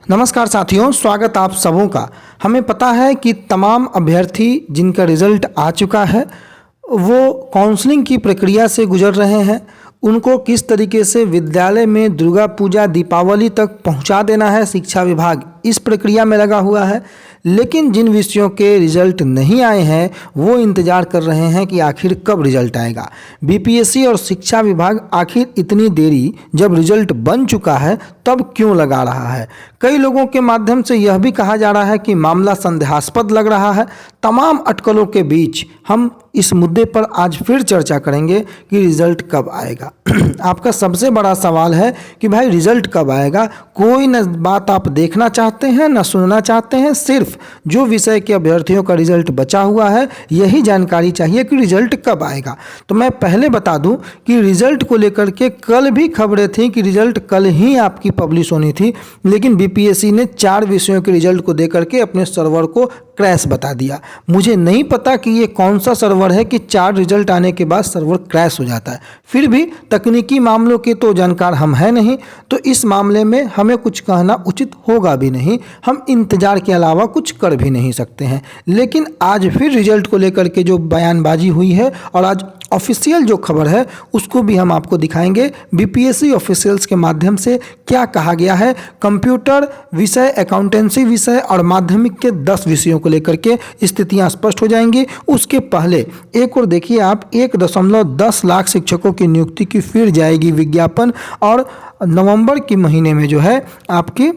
नमस्कार साथियों, स्वागत आप सबों का। हमें पता है कि तमाम अभ्यर्थी जिनका रिजल्ट आ चुका है वो काउंसलिंग की प्रक्रिया से गुजर रहे हैं। उनको किस तरीके से विद्यालय में दुर्गा पूजा दीपावली तक पहुंचा देना है, शिक्षा विभाग इस प्रक्रिया में लगा हुआ है। लेकिन जिन विषयों के रिजल्ट नहीं आए हैं वो इंतज़ार कर रहे हैं कि आखिर कब रिजल्ट आएगा। बीपीएससी और शिक्षा विभाग आखिर इतनी देरी जब रिजल्ट बन चुका है तब क्यों लगा रहा है। कई लोगों के माध्यम से यह भी कहा जा रहा है कि मामला संदेहास्पद लग रहा है। तमाम अटकलों के बीच हम इस मुद्दे पर आज फिर चर्चा करेंगे कि रिजल्ट कब आएगा। आपका सबसे बड़ा सवाल है कि भाई रिजल्ट कब आएगा। कोई न बात आप देखना चाहते हैं न सुनना चाहते हैं, सिर्फ जो विषय के अभ्यर्थियों का रिजल्ट बचा हुआ है यही जानकारी चाहिए कि रिजल्ट कब आएगा। तो मैं पहले बता दूं कि रिजल्ट को लेकर के कल भी खबरें थी कि रिजल्ट कल ही आपकी पब्लिश होनी थी, लेकिन बीपीएससी ने 4 विषयों के रिजल्ट को देकर के अपने सर्वर को क्रैश बता दिया। मुझे नहीं पता कि ये कौन सा सर्वर है कि 4 रिजल्ट आने के बाद सर्वर क्रैश हो जाता है। फिर भी तकनीकी मामलों के तो जानकार हम हैं नहीं, तो इस मामले में हमें कुछ कहना उचित होगा भी नहीं। हम इंतजार के अलावा कुछ कर भी नहीं सकते हैं। लेकिन आज फिर रिजल्ट को लेकर के जो बयानबाजी हुई है और आज ऑफिशियल जो खबर है उसको भी हम आपको दिखाएंगे। बीपीएससी ऑफिशियल्स के माध्यम से क्या कहा गया है, कंप्यूटर विषय, अकाउंटेंसी विषय और माध्यमिक के 10 विषयों को लेकर के स्थितियां स्पष्ट हो जाएंगी। उसके पहले एक और देखिए आप, 1.10 लाख शिक्षकों की नियुक्ति की फिर जाएगी विज्ञापन और नवंबर के महीने में जो है आपकी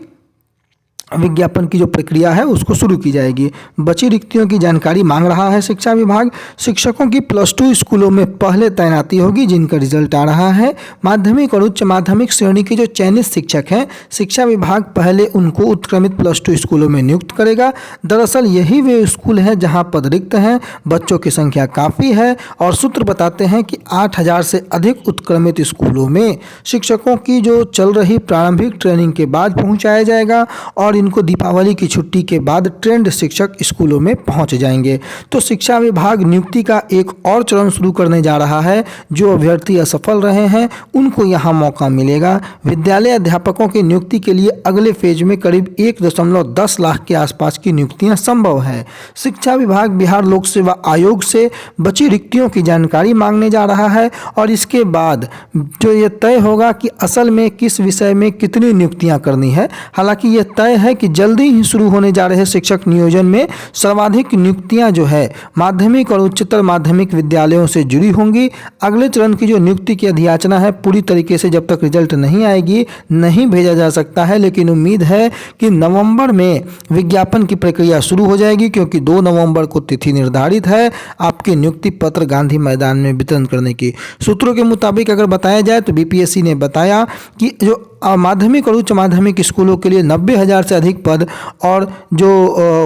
विज्ञापन की जो प्रक्रिया है उसको शुरू की जाएगी। बची रिक्तियों की जानकारी मांग रहा है शिक्षा विभाग। शिक्षकों की +2 स्कूलों में पहले तैनाती होगी जिनका रिजल्ट आ रहा है। माध्यमिक और उच्च माध्यमिक श्रेणी के जो चयनित शिक्षक हैं शिक्षा विभाग पहले उनको उत्क्रमित +2 स्कूलों में नियुक्त करेगा। दरअसल यही वे स्कूल हैं जहां पद रिक्त हैं, बच्चों की संख्या काफ़ी है और सूत्र बताते हैं कि 8000 से अधिक उत्क्रमित स्कूलों में शिक्षकों की जो चल रही प्रारंभिक ट्रेनिंग के बाद पहुँचाया जाएगा और इनको दीपावली की छुट्टी के बाद ट्रेंड शिक्षक स्कूलों में पहुंच जाएंगे। तो शिक्षा विभाग नियुक्ति का एक और चरण शुरू करने जा रहा है। जो अभ्यर्थी असफल रहे हैं उनको यहां मौका मिलेगा। विद्यालय अध्यापकों की नियुक्ति के लिए अगले फेज में करीब 1.10 लाख के आसपास की नियुक्तियां संभव है। शिक्षा विभाग बिहार लोक सेवा आयोग से बची रिक्तियों की जानकारी मांगने जा रहा है और इसके बाद जो ये तय होगा कि असल में किस विषय में कितनी नियुक्तियां करनी है। हालांकि ये तय है कि जल्दी ही शुरू होने जा रहे शिक्षक नियोजन में सर्वाधिक नियुक्तियां जो है माध्यमिक और उच्चतर माध्यमिक विद्यालयों से जुड़ी होंगी। अगले चरण की जो नियुक्ति की अधियाचना है पूरी तरीके से जब तक रिजल्ट नहीं आएगी नहीं भेजा जा सकता है, लेकिन उम्मीद है कि नवंबर में विज्ञापन की प्रक्रिया शुरू हो जाएगी, क्योंकि 2 नवंबर को तिथि निर्धारित है आपके नियुक्ति पत्र गांधी मैदान में वितरण करने की। सूत्रों के मुताबिक अगर बताया जाए तो बीपीएससी ने बताया कि जो माध्यमिक और उच्च माध्यमिक स्कूलों के लिए 90,000 से अधिक पद और जो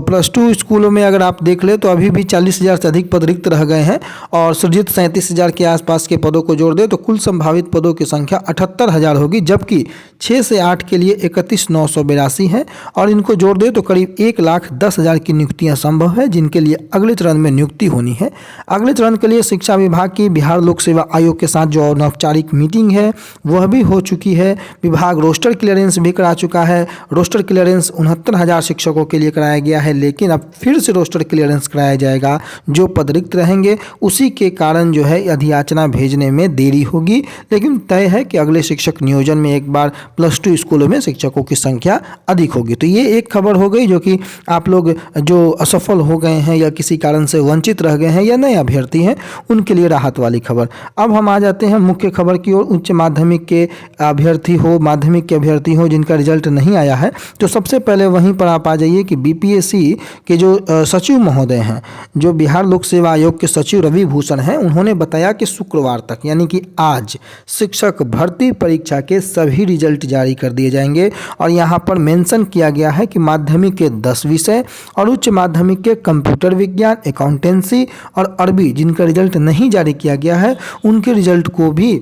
+2 स्कूलों में अगर आप देख ले तो अभी भी 40,000 से अधिक पद रिक्त रह गए हैं और सृजित 37,000 के आसपास के पदों को जोड़ दे तो कुल संभावित पदों की संख्या 78,000 होगी, जबकि 6 से 8 के लिए 31,982 है और इनको जोड़ दे तो करीब 1,10,000 की नियुक्तियां संभव है जिनके लिए अगले चरण में नियुक्ति होनी है। अगले चरण के लिए शिक्षा विभाग की बिहार लोक सेवा आयोग के साथ जो अनौपचारिक मीटिंग है वह भी हो चुकी है। विभाग रोस्टर क्लियरेंस भी करा चुका है। रोस्टर क्लियरेंस 69,000 शिक्षकों के लिए कराया गया है, लेकिन अब फिर से रोस्टर क्लियरेंस कराया जाएगा। जो पद रिक्त रहेंगे उसी के कारण जो है अधियाचना भेजने में देरी होगी, लेकिन तय है कि अगले शिक्षक नियोजन में एक बार +2 स्कूलों में शिक्षकों की संख्या अधिक होगी। तो ये एक खबर हो गई जो कि आप लोग जो असफल हो गए हैं या किसी कारण से वंचित रह गए हैं या नए अभ्यर्थी हैं उनके लिए राहत वाली खबर। अब हम आ जाते हैं मुख्य खबर की ओर। उच्च माध्यमिक के अभ्यर्थी हो, माध्यमिक के अभ्यर्थी हो जिनका रिजल्ट नहीं आया है, तो सबसे पहले वहीं पर आप आ जाइए कि बीपीएससी के जो सचिव महोदय हैं, जो बिहार लोक सेवा आयोग के सचिव रवि भूषण हैं, उन्होंने बताया कि शुक्रवार तक यानी कि आज शिक्षक भर्ती परीक्षा के सभी रिजल्ट जारी कर दिए जाएंगे। और यहाँ पर मेंशन किया गया है कि माध्यमिक के 10 विषय और उच्च माध्यमिक के कंप्यूटर विज्ञान, अकाउंटेंसी और अरबी जिनका रिजल्ट नहीं जारी किया गया है उनके रिजल्ट को भी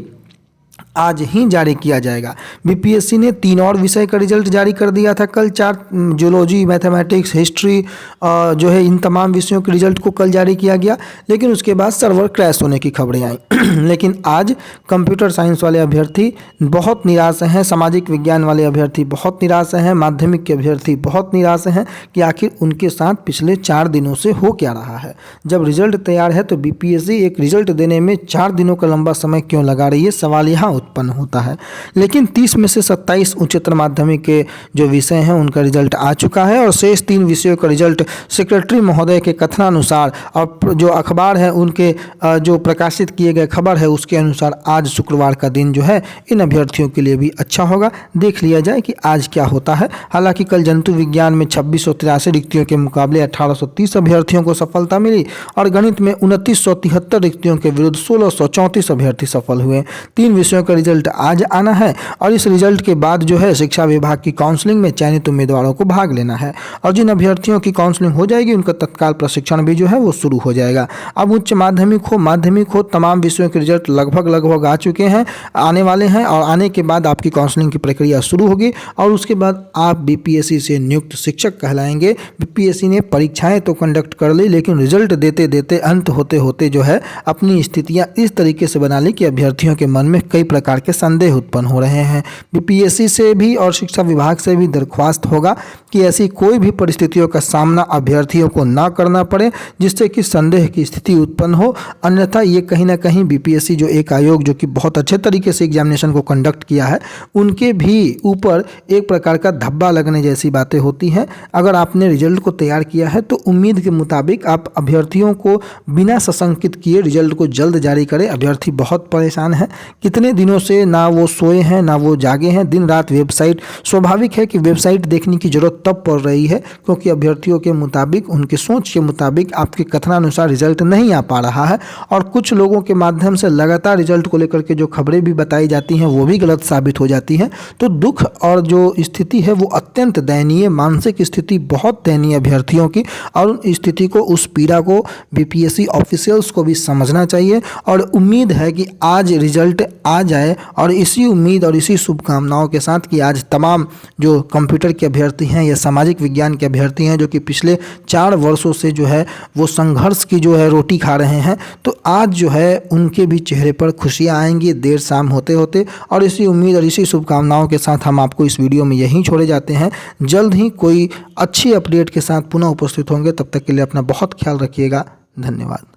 आज ही जारी किया जाएगा। बीपीएससी ने 3 और विषय का रिजल्ट जारी कर दिया था कल। 4 जूलॉजी, मैथमेटिक्स, हिस्ट्री जो है इन तमाम विषयों के रिजल्ट को कल जारी किया गया, लेकिन उसके बाद सर्वर क्रैश होने की खबरें आई। लेकिन आज कंप्यूटर साइंस वाले अभ्यर्थी बहुत निराश हैं, सामाजिक विज्ञान वाले अभ्यर्थी बहुत निराश हैं, माध्यमिक के अभ्यर्थी बहुत निराश हैं कि आखिर उनके साथ पिछले 4 दिनों से हो क्या रहा है। जब रिजल्ट तैयार है तो बीपीएससी एक रिजल्ट देने में 4 दिनों का लंबा समय क्यों लगा रही है, सवाल यहाँ उत्पन्न होता है। लेकिन 30 में से 27 उच्चतर माध्यमिक के जो विषय हैं उनका रिजल्ट आ चुका है और शेष 3 विषयों का रिजल्ट सेक्रेटरी महोदय के कथनानुसार और जो अखबार है उनके जो प्रकाशित किए गए खबर है उसके अनुसार आज शुक्रवार का दिन जो है इन अभ्यर्थियों के लिए भी अच्छा होगा। देख लिया जाए कि आज क्या होता है। हालांकि कल जंतु विज्ञान में 2683 रिक्तियों के मुकाबले 1830 अभ्यर्थियों को सफलता मिली और गणित में 2973 रिक्तियों के विरुद्ध 1634 अभ्यर्थी सफल हुए। 3 विषयों का रिजल्ट आज आना है और इस रिजल्ट के बाद जो है शिक्षा विभाग की काउंसलिंग में चयनित उम्मीदवारों को भाग लेना है और जिन अभ्यर्थियों की काउंसलिंग हो जाएगी उनका तत्काल प्रशिक्षण भी जो है वो शुरू हो जाएगा। अब उच्च माध्यमिक हो, माध्यमिक हो, तमाम विषयों के रिजल्ट लगभग आ चुके हैं, आने वाले हैं और आने के बाद आपकी काउंसलिंग की प्रक्रिया शुरू होगी और उसके बाद आप बीपीएससी से नियुक्त शिक्षक कहलाएंगे। बीपीएससी ने परीक्षाएं तो कंडक्ट कर ली, लेकिन रिजल्ट देते देते अंत होते होते जो है अपनी स्थितियां इस तरीके से बना ली कि अभ्यर्थियों के मन में कई प्रकार के संदेह उत्पन्न हो रहे हैं। बीपीएससी से भी और शिक्षा विभाग से भी दरख्वास्त होगा कि ऐसी कोई भी परिस्थितियों का सामना अभ्यर्थियों को ना करना पड़े जिससे कि संदेह की स्थिति उत्पन्न हो। अन्यथा ये कहीं ना कहीं बीपीएससी जो एक आयोग जो कि बहुत अच्छे तरीके से एग्जामिनेशन को कंडक्ट किया है उनके भी ऊपर एक प्रकार का धब्बा लगने जैसी बातें होती हैं। अगर आपने रिजल्ट को तैयार किया है तो उम्मीद के मुताबिक आप अभ्यर्थियों को बिना सशंकित किए रिजल्ट को जल्द जारी करें। अभ्यर्थी बहुत परेशान है, कितने दिनों से ना वो सोए हैं ना वो जागे हैं, दिन रात वेबसाइट, स्वाभाविक है कि वेबसाइट देखने की जरूरत तब पड़ रही है क्योंकि अभ्यर्थियों के मुताबिक, उनके सोच के मुताबिक आपके कथनानुसार रिजल्ट नहीं आ पा रहा है और कुछ लोगों के माध्यम से लगातार रिजल्ट को लेकर के जो खबरें भी बताई जाती हैं वो भी गलत साबित हो जाती हैं। तो दुख और जो स्थिति है वो अत्यंत दयनीय, मानसिक स्थिति बहुत दयनीय अभ्यर्थियों की और उन स्थिति को, उस पीड़ा को बीपीएससी ऑफिशियल्स को भी समझना चाहिए और उम्मीद है कि आज रिजल्ट आ जाए और इसी उम्मीद और इसी शुभकामनाओं के साथ कि आज तमाम जो कंप्यूटर के अभ्यर्थी हैं या सामाजिक विज्ञान के अभ्यर्थी हैं जो कि पिछले 4 वर्षों से जो है वो संघर्ष की जो है रोटी खा रहे हैं, तो आज जो है उनके भी चेहरे पर खुशियां आएंगी देर शाम होते होते। और इसी उम्मीद और इसी शुभकामनाओं के साथ हम आपको इस वीडियो में यहीं छोड़े जाते हैं। जल्द ही कोई अच्छी अपडेट के साथ पुनः उपस्थित होंगे, तब तक के लिए अपना बहुत ख्याल रखिएगा। धन्यवाद।